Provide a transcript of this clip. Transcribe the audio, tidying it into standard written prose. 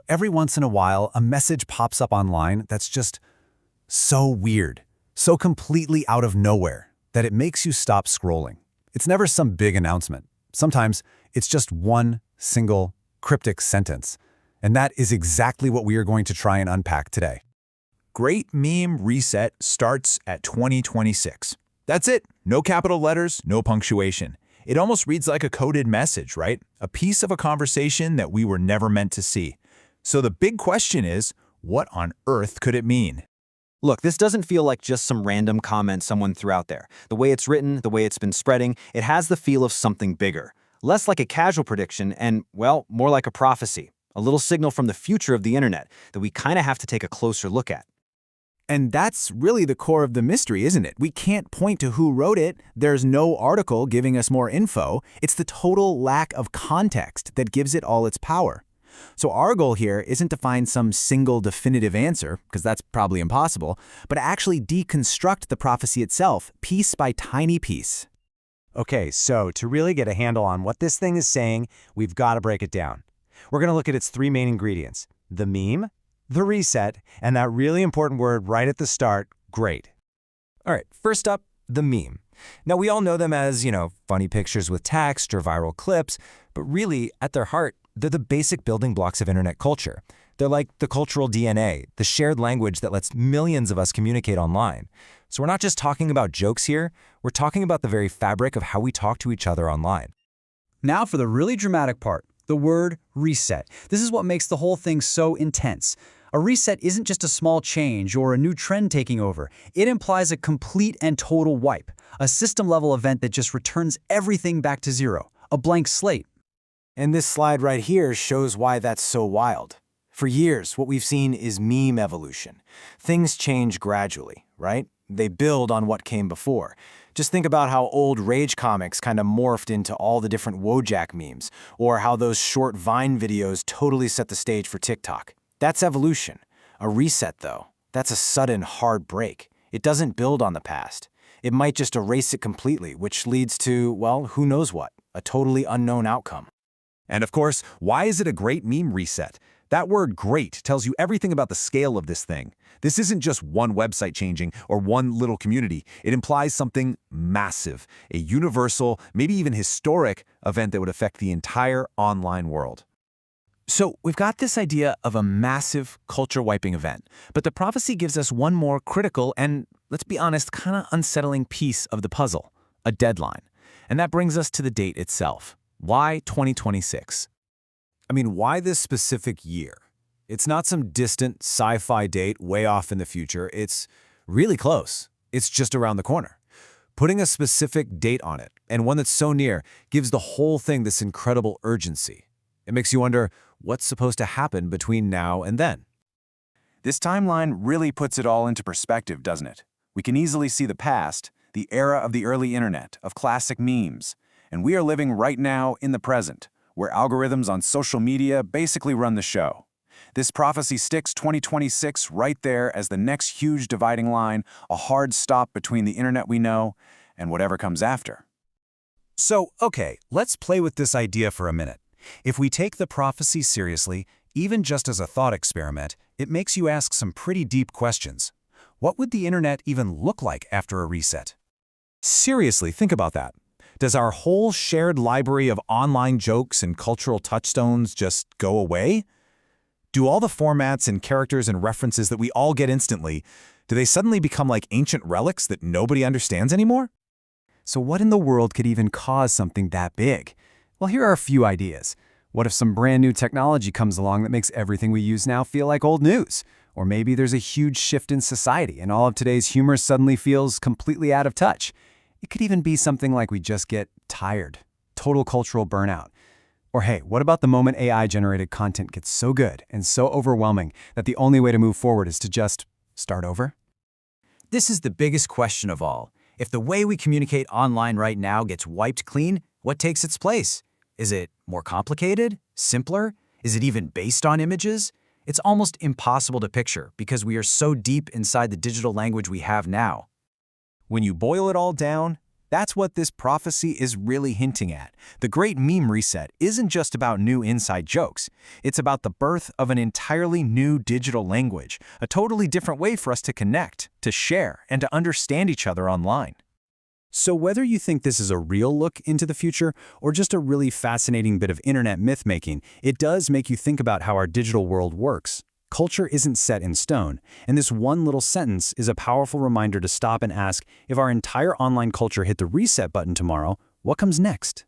Every once in a while, a message pops up online that's just so weird, so completely out of nowhere, that it makes you stop scrolling. It's never some big announcement. Sometimes it's just one single cryptic sentence. And that is exactly what we are going to try and unpack today. Great Meme Reset starts at 2026. That's it. No capital letters, no punctuation. It almost reads like a coded message, right? A piece of a conversation that we were never meant to see. So the big question is, what on earth could it mean? Look, this doesn't feel like just some random comment someone threw out there. The way it's written, the way it's been spreading, it has the feel of something bigger. Less like a casual prediction and, well, more like a prophecy. A little signal from the future of the internet that we kind of have to take a closer look at. And that's really the core of the mystery, isn't it? We can't point to who wrote it. There's no article giving us more info. It's the total lack of context that gives it all its power. So our goal here isn't to find some single definitive answer, because that's probably impossible, but to actually deconstruct the prophecy itself, piece by tiny piece. Okay, so to really get a handle on what this thing is saying, we've got to break it down. We're going to look at its three main ingredients: the meme, the reset, and that really important word right at the start, great. All right, first up, the meme. Now, we all know them as, funny pictures with text or viral clips, but really, at their heart, they're the basic building blocks of internet culture. They're like the cultural DNA, the shared language that lets millions of us communicate online. So we're not just talking about jokes here, we're talking about the very fabric of how we talk to each other online. Now for the really dramatic part, the word reset. This is what makes the whole thing so intense. A reset isn't just a small change or a new trend taking over. It implies a complete and total wipe, a system-level event that just returns everything back to zero, a blank slate. And this slide right here shows why that's so wild. For years, what we've seen is meme evolution. Things change gradually, right? They build on what came before. Just think about how old Rage comics kind of morphed into all the different Wojak memes, or how those short Vine videos totally set the stage for TikTok. That's evolution. A reset, though, that's a sudden, hard break. It doesn't build on the past. It might just erase it completely, which leads to, well, who knows what, a totally unknown outcome. And of course, why is it a great meme reset? That word great tells you everything about the scale of this thing. This isn't just one website changing or one little community. It implies something massive, a universal, maybe even historic event that would affect the entire online world. So we've got this idea of a massive culture-wiping event, but the prophecy gives us one more critical and, let's be honest, kind of unsettling piece of the puzzle, a deadline. And that brings us to the date itself. Why 2026? Why this specific year? It's not some distant sci-fi date way off in the future. It's really close. It's just around the corner. Putting a specific date on it, and one that's so near, gives the whole thing this incredible urgency. It makes you wonder what's supposed to happen between now and then. This timeline really puts it all into perspective, doesn't it? We can easily see the past, the era of the early internet, of classic memes, and we are living right now in the present, where algorithms on social media basically run the show. This prophecy sticks 2026 right there as the next huge dividing line, a hard stop between the internet we know and whatever comes after. So, okay, let's play with this idea for a minute. If we take the prophecy seriously, even just as a thought experiment, it makes you ask some pretty deep questions. What would the internet even look like after a reset? Seriously, think about that. Does our whole shared library of online jokes and cultural touchstones just go away? Do all the formats and characters and references that we all get instantly, do they suddenly become like ancient relics that nobody understands anymore? So what in the world could even cause something that big? Well, here are a few ideas. What if some brand new technology comes along that makes everything we use now feel like old news? Or maybe there's a huge shift in society and all of today's humor suddenly feels completely out of touch. It could even be something like we just get tired, total cultural burnout. Or hey, what about the moment AI-generated content gets so good and so overwhelming that the only way to move forward is to just start over? This is the biggest question of all. If the way we communicate online right now gets wiped clean, what takes its place? Is it more complicated? Simpler? Is it even based on images? It's almost impossible to picture because we are so deep inside the digital language we have now. When you boil it all down, That's what this prophecy is really hinting at. The Great Meme Reset isn't just about new inside jokes. It's about the birth of an entirely new digital language, a totally different way for us to connect, to share, and to understand each other online. So whether you think this is a real look into the future or just a really fascinating bit of internet myth-making, it does make you think about how our digital world works. Culture isn't set in stone, and this one little sentence is a powerful reminder to stop and ask, if our entire online culture hit the reset button tomorrow, what comes next?